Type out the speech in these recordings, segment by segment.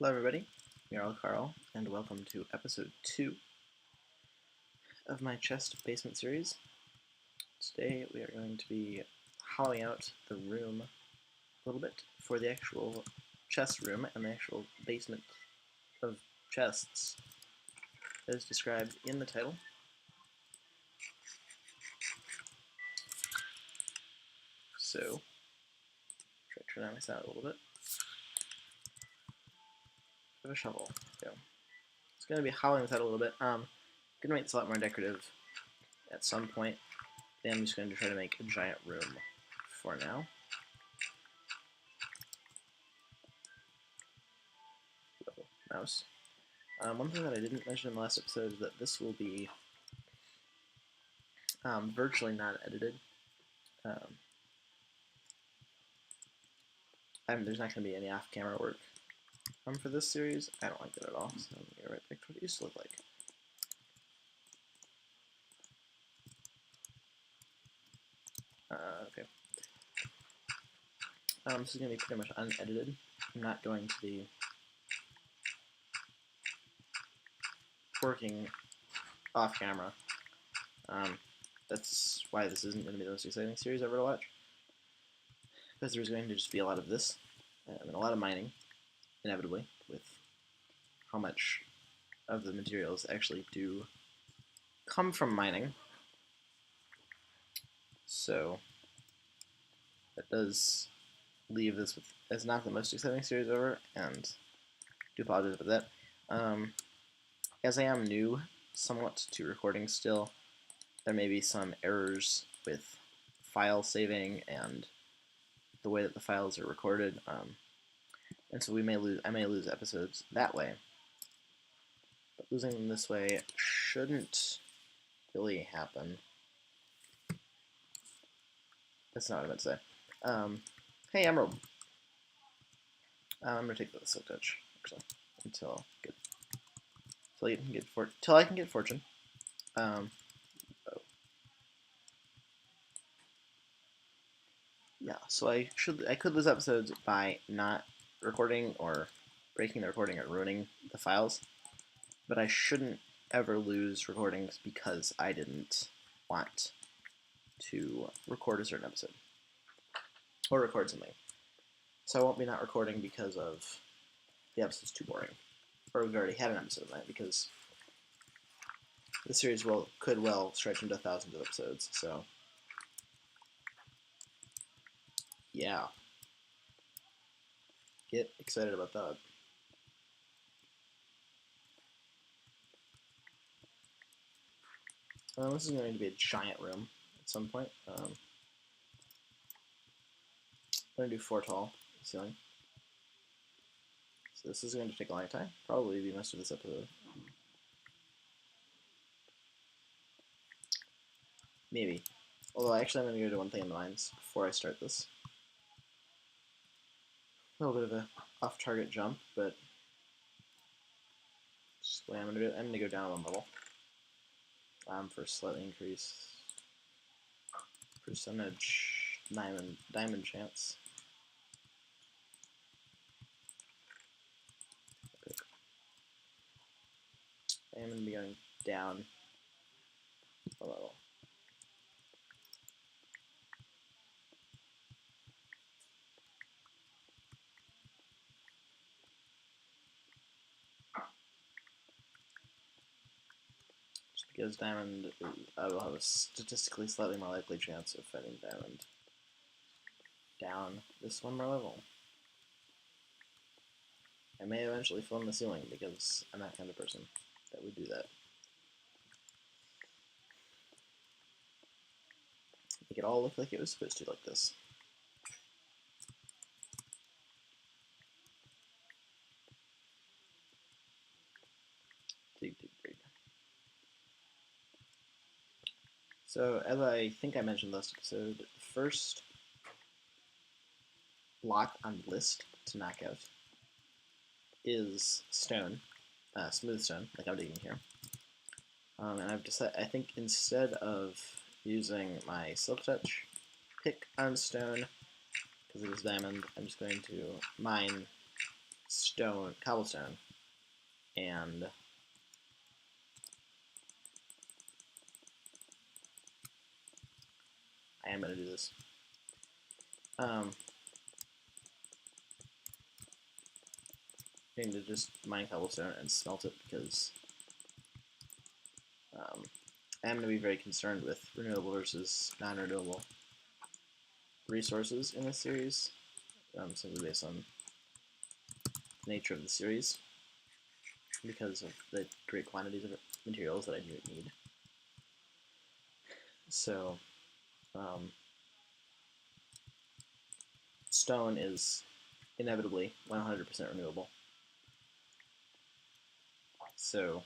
Hello everybody, Meryl Carl, and welcome to episode 2 of my chest basement series. Today we are going to be hollowing out the room a little bit for the actual chest room and the actual basement of chests as described in the title. So, try to turn on my sound a little bit. Have a shovel. Go. It's going to be hollowing this out a little bit. Going to make this a lot more decorative at some point. Then I'm just going to try to make a giant room for now. Mouse. One thing that I didn't mention in the last episode is that this will be virtually not edited. There's not going to be any off-camera work for this series. I don't like that at all, so I'm going to get right back to what it used to look like. Okay. This is going to be pretty much unedited. I'm not going to be working off-camera. That's why this isn't going to be the most exciting series ever to watch. Because there's going to just be a lot of this, and a lot of mining, inevitably, with how much of the materials actually do come from mining. So that does leave this as not the most exciting series ever, and I do apologize for that. As I am new somewhat to recording still, there may be some errors with file saving and the way that the files are recorded, and so I may lose episodes that way. But losing them this way shouldn't really happen. That's not what I meant to say. Hey, Emerald. I'm gonna take the silk touch actually until I can get fortune. Yeah, so I could lose episodes by not recording or breaking the recording or ruining the files, but I shouldn't ever lose recordings because I didn't want to record a certain episode or record something. So I won't be not recording because of the episode's too boring, or we've already had an episode of that, because the series could well stretch into thousands of episodes. So yeah, get excited about that. This is going to be a giant room at some point. I'm going to do 4 tall ceiling. So this is going to take a long time. Probably be most of this episode. Maybe. Although actually I'm going to go to one thing in the mines before I start this. A little bit of a off-target jump, but just the way I'm going to do it. I'm going to go down 1 level. For slightly increase percentage diamond chance. Okay. I'm going to be going down a level. Because diamond, I will have a statistically slightly more likely chance of finding diamond down this 1 more level. I may eventually fill in the ceiling because I'm that kind of person that would do that. Make it all look like it was supposed to, like this. Dig, dig, dig. So, as I think I mentioned last episode, the first block on the list to knock out is stone, smooth stone, like I'm digging here. And I've decided, I think instead of using my silk touch pick on stone, because it is diamond, I'm just going to mine cobblestone, and I am going to do this. I'm going to just mine cobblestone and smelt it because I'm going to be very concerned with renewable versus non-renewable resources in this series, simply based on the nature of the series, because of the great quantities of materials that I do need. So, stone is inevitably 100% renewable. So,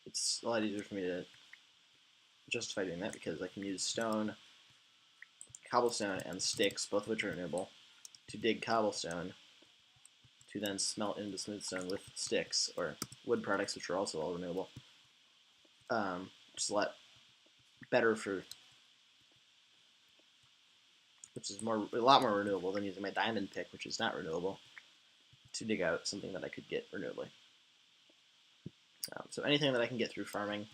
it's a lot easier for me to justify doing that because I can use stone, cobblestone, and sticks, both of which are renewable, to dig cobblestone, to then smelt into smooth stone with sticks, or wood products, which are also all renewable. Which is a lot better for, which is a lot more renewable than using my diamond pick, which is not renewable, to dig out something that I could get renewably. So anything that I can get through farming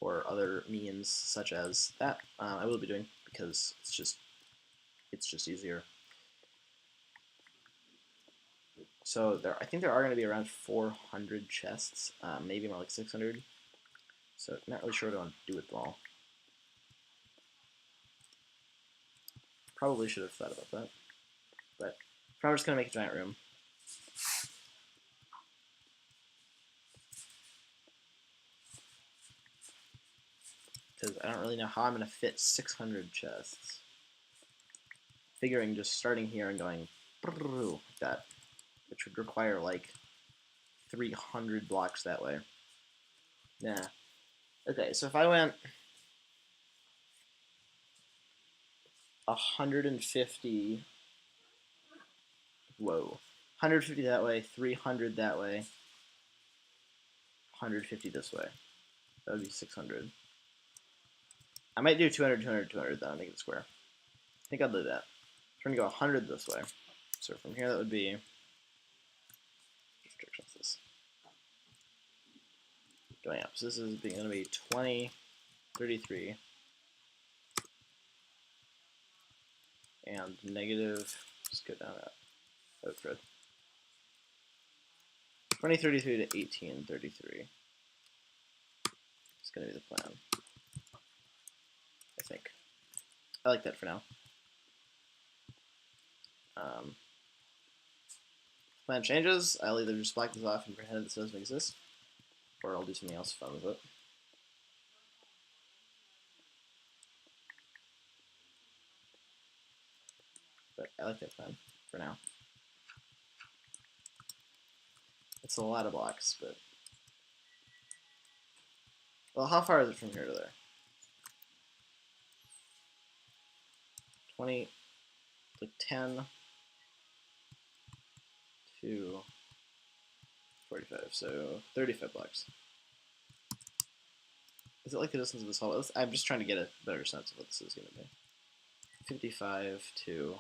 or other means such as that, I will be doing because it's just easier. So I think there are going to be around 400 chests, maybe more like 600. So I'm not really sure what I want to do with them all. Probably should have thought about that. But I'm just going to make a giant room. Because I don't really know how I'm going to fit 600 chests. Figuring just starting here and going like that, which would require like 300 blocks that way. Yeah. Okay, so if I went 150, whoa, 150 that way, 300 that way, 150 this way. That would be 600. I might do 200, 200, 200 though, make it square. I think I'll do that. I'm going to go 100 this way. So from here that would be, this going up. So this is going to be 20, 33, and negative, just go down that. Oh, good. 2033 to 1833. It's going to be the plan. I think. I like that for now. Plan changes, I'll either just black this off and pretend this doesn't exist, or I'll do something else fun with it. But I like that plan for now. It's a lot of blocks, but... Well, how far is it from here to there? 20, like 10 to 45, so 35 blocks. Is it like the distance of this hall? I'm just trying to get a better sense of what this is going to be. 55 to...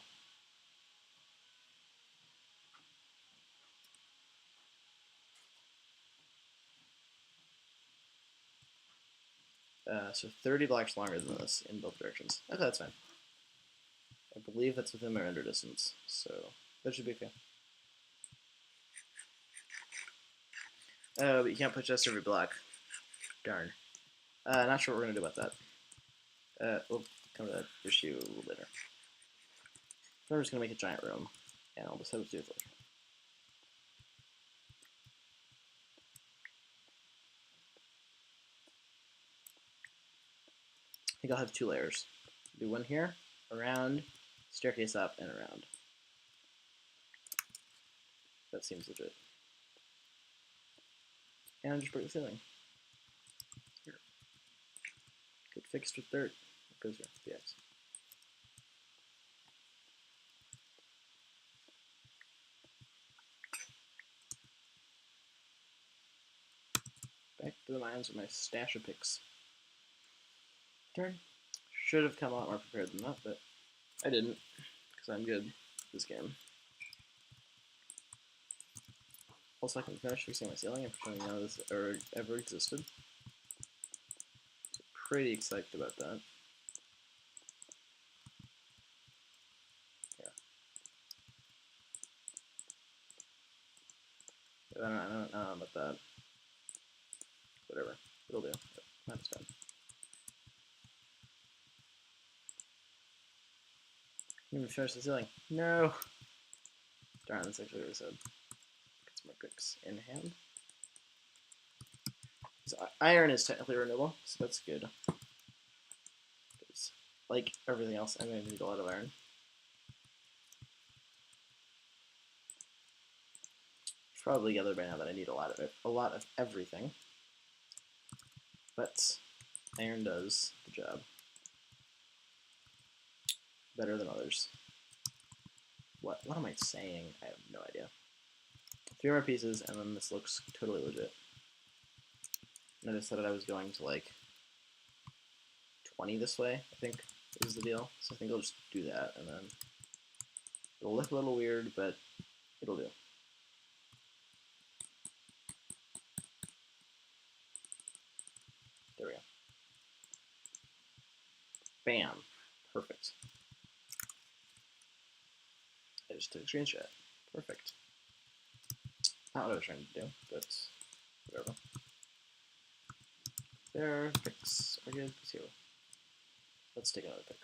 so 30 blocks longer than this in both directions. Okay, that's fine. I believe that's within my render distance, so that should be okay. Oh, but you can't put just every block. Darn. Not sure what we're going to do about that. We'll come to that issue a little later. So I'm just going to make a giant room, and I'll decide what to do with it later. I think I'll have 2 layers. Do one here, around, staircase up, and around. That seems legit. And I'll just break the ceiling. Here. Get fixed with dirt. It goes here. Yes. Back to the mines with my stash of picks. Turn. Should have come a lot more prepared than that, but I didn't, because I'm good at this game. Also, I can finish fixing my ceiling and pretending none of this ever existed. So pretty excited about that. I don't know about that. Whatever. It'll do. That's done. Let me finish the ceiling. No! Darn, that's actually what I said. Get some more bricks in hand. So iron is technically renewable, so that's good. Because, like everything else, I'm going to need a lot of iron. Probably gathered by now that I need a lot of everything. But iron does the job better than others. What am I saying? I have no idea. 3 more pieces, and then this looks totally legit. And I decided I was going to like 20 this way, I think is the deal. So I think I'll just do that, and then it'll look a little weird, but it'll do. There we go. Bam. Perfect. I just took a screenshot. Perfect. Not what I was trying to do, but whatever. There, picks are good too. Let's take another pick.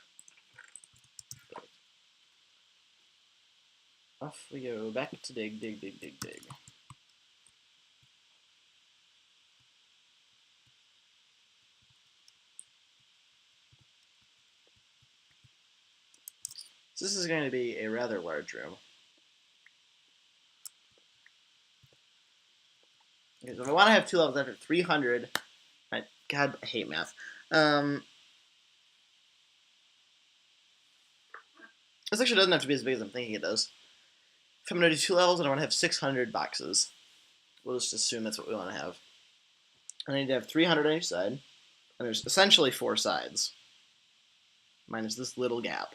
Perfect. Off we go. Back to dig. So this is going to be a rather large room. Okay, so if I want to have 2 levels after 300, God, I hate math. This actually doesn't have to be as big as I'm thinking it does. If I'm going to do 2 levels and I want to have 600 boxes, we'll just assume that's what we want to have. I need to have 300 on each side, and there's essentially 4 sides, minus this little gap.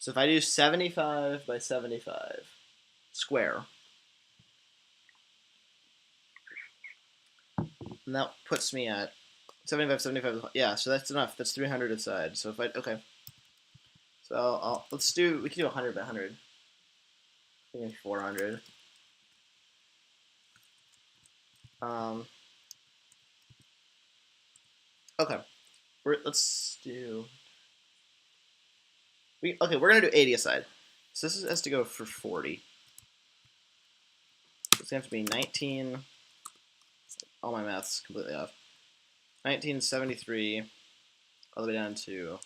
So if I do 75 by 75 square, and that puts me at 75, yeah, so that's enough. That's 300 a side. So if okay. So we can do 100 by 100. Maybe 400. Okay. Let's do... Okay, we're going to do 80 a side. So this has to go for 40. It's going to have to be 19... All my math's completely off. 1973 all the way down to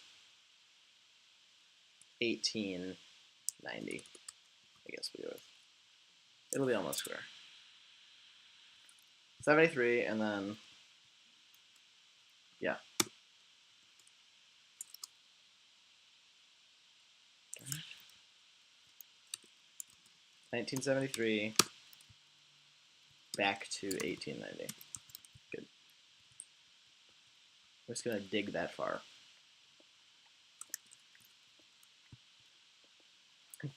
1890. I guess we go with. It'll be almost square. 73, and then, yeah. 1973 back to 1890. Good. I'm just going to dig that far.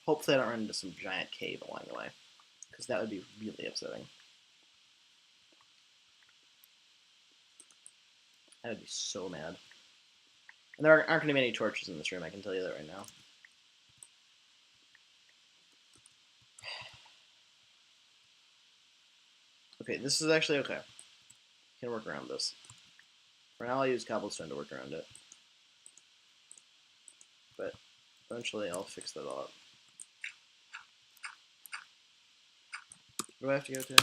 Hopefully I don't run into some giant cave along the way, because that would be really upsetting. I would be so mad. And there aren't going to be any torches in this room, I can tell you that right now. Okay, this is actually okay. Can work around this. For now, I'll use cobblestone to work around it. But eventually, I'll fix that all up. Where do I have to go to?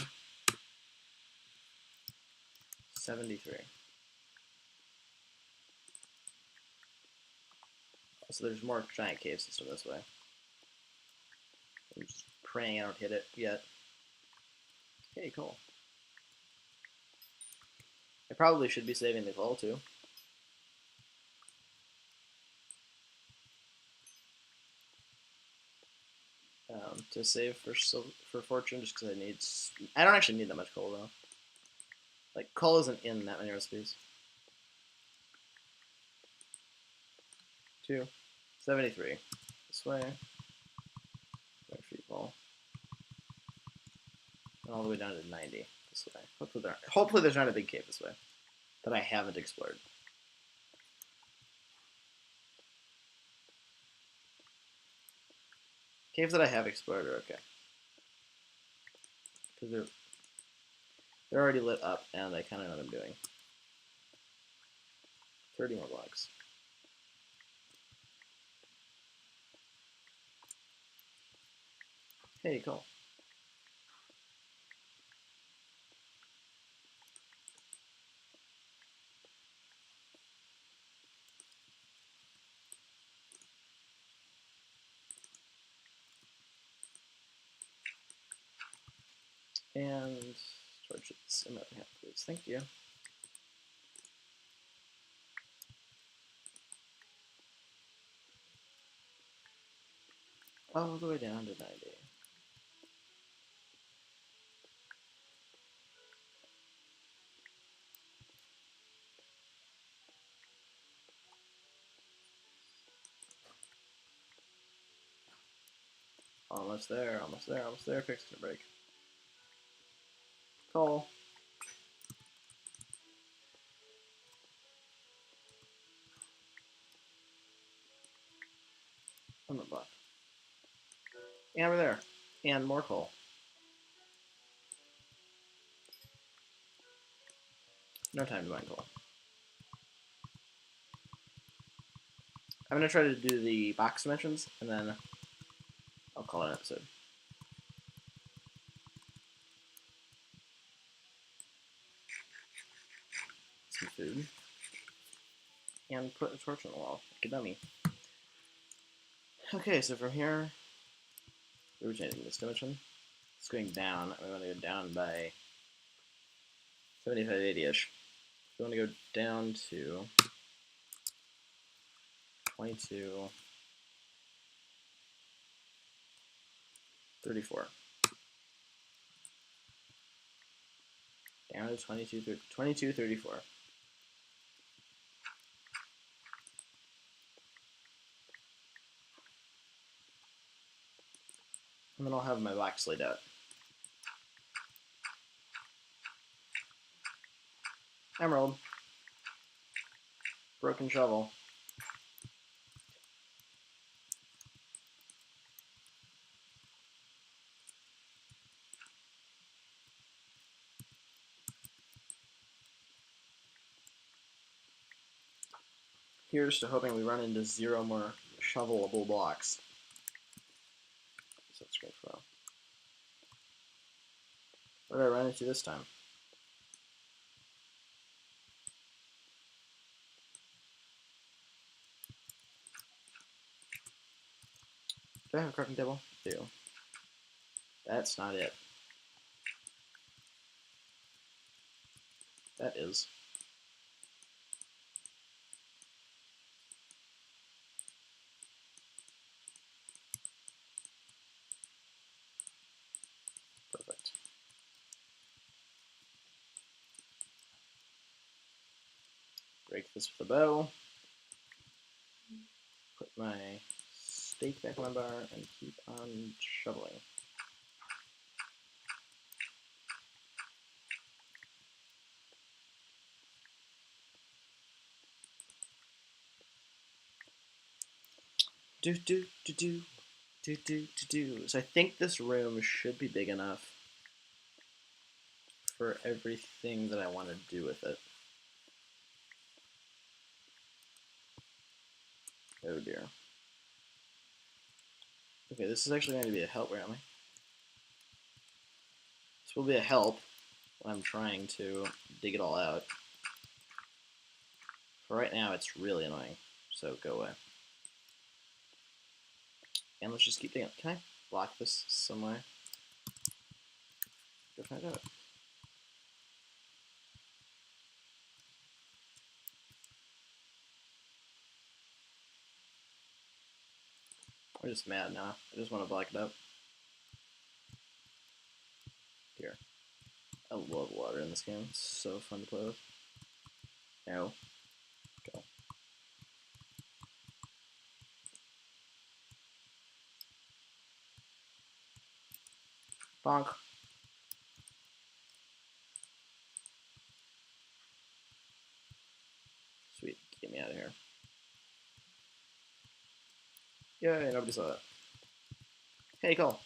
73. So there's more giant cave system this way. I'm just praying I don't hit it yet. Okay, cool. I probably should be saving the coal too. To save for fortune, just because I don't actually need that much coal though. Like coal isn't in that many recipes. 73. This way. Wait for you, Paul. all the way down to 90 this way. Hopefully there's not a big cave this way that I haven't explored. Caves that I have explored are okay. Because they're already lit up, and I kind of know what I'm doing. 30 more blocks. Hey, cool. And torches in that half, please. Thank you. All the way down to 90. Almost there, almost there, almost there. Fixed to break. Coal. On the block. And we're there. And more coal. No time to mine coal. I'm going to try to do the box dimensions, and then I'll call it an episode. Some food. And put a torch on the wall. Like a dummy. Okay, so from here, we're changing this dimension. It's going down. We want to go down by 75, 80-ish. We want to go down to 22, 34. Down to 22, 34. And then I'll have my blocks laid out. Emerald. Broken shovel. Here's to hoping we run into 0 more shovelable blocks. So that's great for all. What did I run into this time? Do I have a crafting table? I do. That's not it. That is. Perfect. Break this with a bow. Put my stake back on my bar and keep on shoveling. So I think this room should be big enough for everything that I want to do with it. Oh dear. Okay, this is actually going to be a help. Where am I? This will be a help when I'm trying to dig it all out. For right now, it's really annoying, so go away. And let's just keep digging. Can I block this some way? Go find out. I'm just mad now. I just want to block it up. Here. I love water in this game. It's so fun to play with. No. Go. Bonk. Get me out of here. Yay, nobody saw that. Hey, Cole.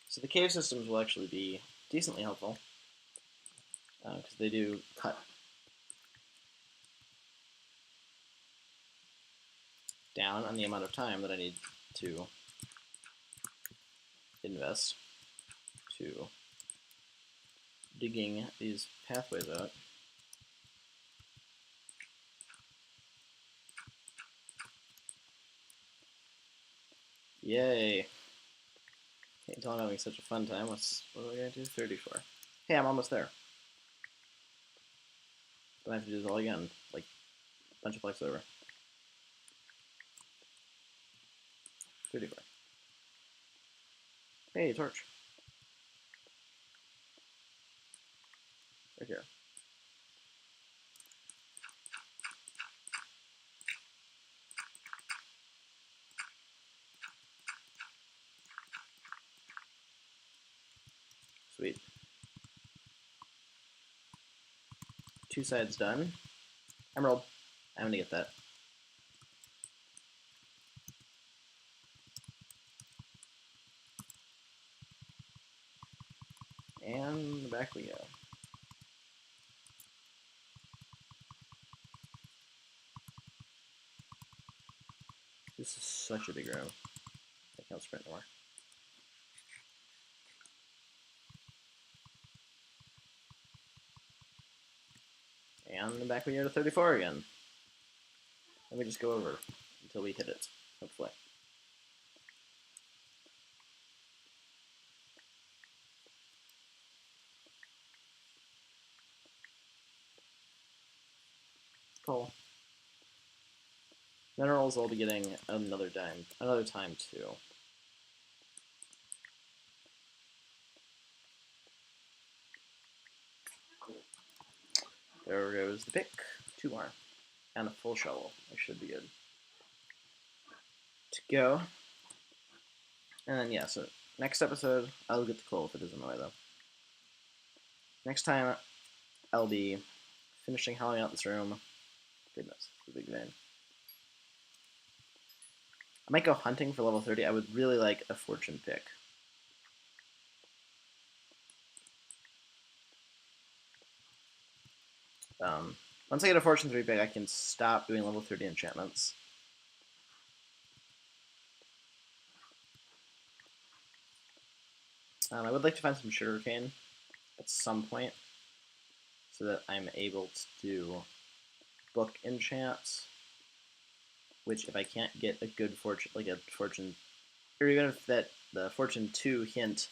So the cave systems will actually be decently helpful, because they do cut down on the amount of time that I need to invest to digging these pathways out. Yay! Can't tell I'm having such a fun time. What are we gonna do? 34. Hey, I'm almost there. Don't have to do this all again, like a bunch of flex over. 34. Hey, torch. Right here. Sweet. 2 sides done. Emerald. I'm gonna get that. And back we go. This is such a big room. I can't sprint anymore. And back we go to 34 again. Let me just go over until we hit it, hopefully. Cool. Minerals I'll be getting another time too. There goes the pick. 2 more. And a full shovel. I should be good to go. And then, yeah, so next episode, I'll get the coal if it is in my way, though. Next time, I'll be finishing hollowing out this room. Goodness, the big vein. I might go hunting for level 30. I would really like a fortune pick. Once I get a fortune 3 pick, I can stop doing level 30 enchantments. I would like to find some sugarcane at some point so that I'm able to do book enchants, which if I can't get a good fortune, like a fortune, or even if that the fortune 2 hint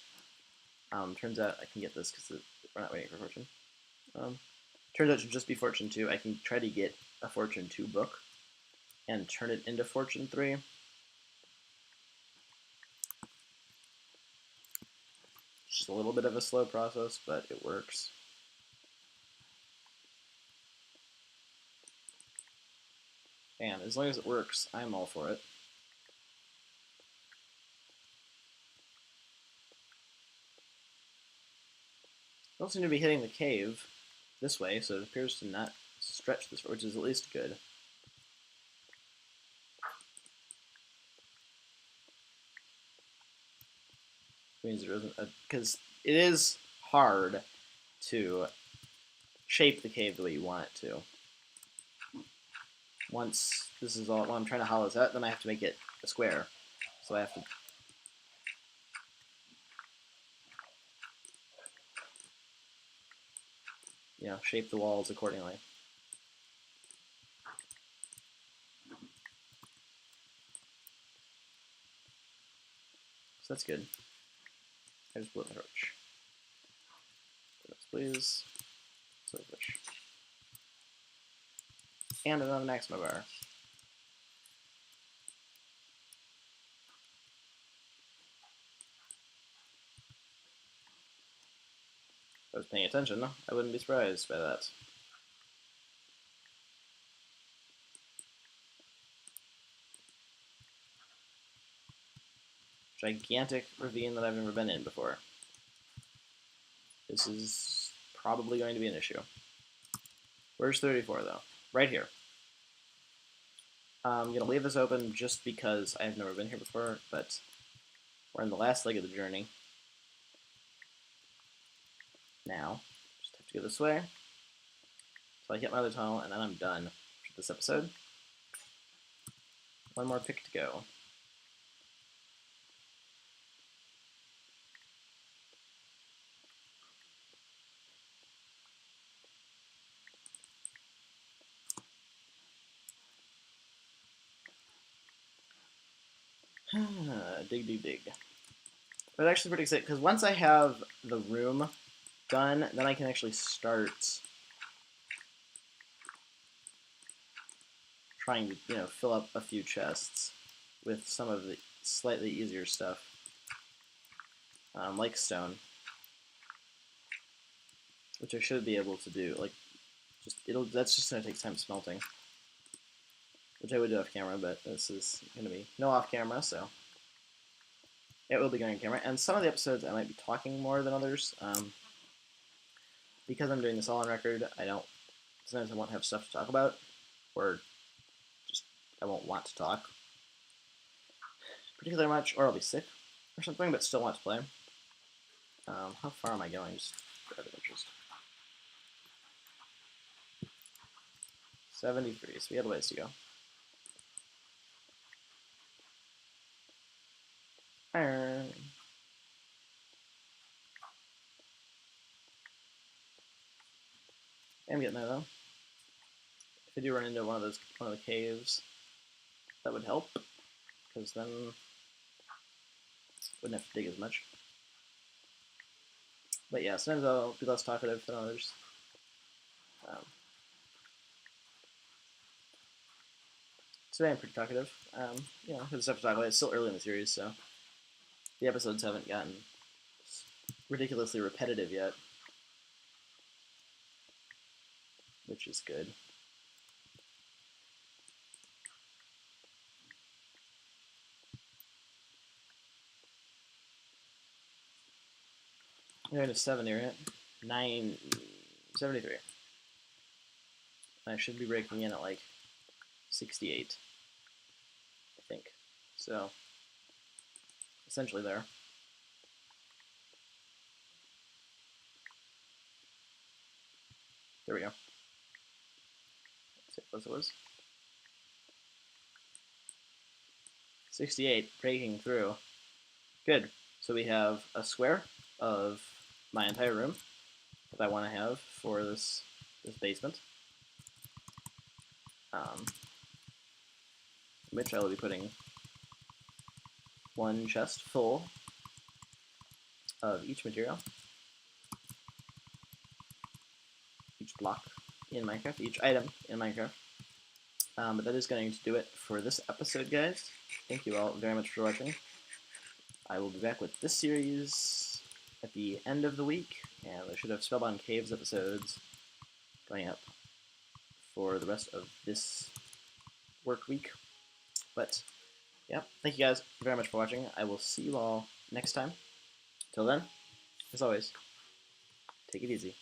turns out I can get this because we're not waiting for fortune. Turns out to just be fortune 2, I can try to get a fortune 2 book and turn it into fortune 3. Just a little bit of a slow process, but it works. And as long as it works, I'm all for it. I don't seem to be hitting the cave this way, so it appears to not stretch this, which is at least good. Means there isn't because it is hard to shape the cave the way you want it to. Once this is all, when I'm trying to hollow this out, then I have to make it a square. So I have to, shape the walls accordingly. So that's good. I just blew up my torch. Please. Fish. And another maxima bar. If I was paying attention, I wouldn't be surprised by that. gigantic ravine that I've never been in before. This is probably going to be an issue. Where's 34, though? Right here. I'm going to leave this open just because I've never been here before, but we're in the last leg of the journey. Now, just have to go this way. So I hit my other tunnel, and then I'm done for this episode. One more pick to go. Dig, dig, dig. But actually pretty excited, because once I have the room done, then I can actually start trying to, fill up a few chests with some of the slightly easier stuff, like stone, which I should be able to do. Like, that's just gonna take time smelting, which I would do off camera, but this is gonna be no off camera, so it will be going on camera. And some of the episodes I might be talking more than others, because I'm doing this all on record. Sometimes I won't have stuff to talk about, or just I won't want to talk particularly much, or I'll be sick or something, but still want to play. How far am I going? Just out of interest. 73, so we have a ways to go. Iron. I'm getting there, though. If I do run into one of the caves, that would help, because then wouldn't have to dig as much. But yeah, sometimes I'll be less talkative than others. Today I'm pretty talkative. There's stuff to talk about. It's still early in the series, so the episodes haven't gotten ridiculously repetitive yet, which is good. I'm going to 70, right? 73. I should be breaking in at like 68, I think. So, essentially there. There we go. Let's see how close it was. 68, breaking through. Good. So we have a square of my entire room that I want to have for this basement, which I will be putting one chest full of each material, each block in Minecraft, each item in Minecraft. But that is going to do it for this episode, guys. Thank you all very much for watching. I will be back with this series at the end of the week, and I should have Spellbound Caves episodes going up for the rest of this work week. But, yeah, thank you guys very much for watching. I will see you all next time. Till then, as always, take it easy.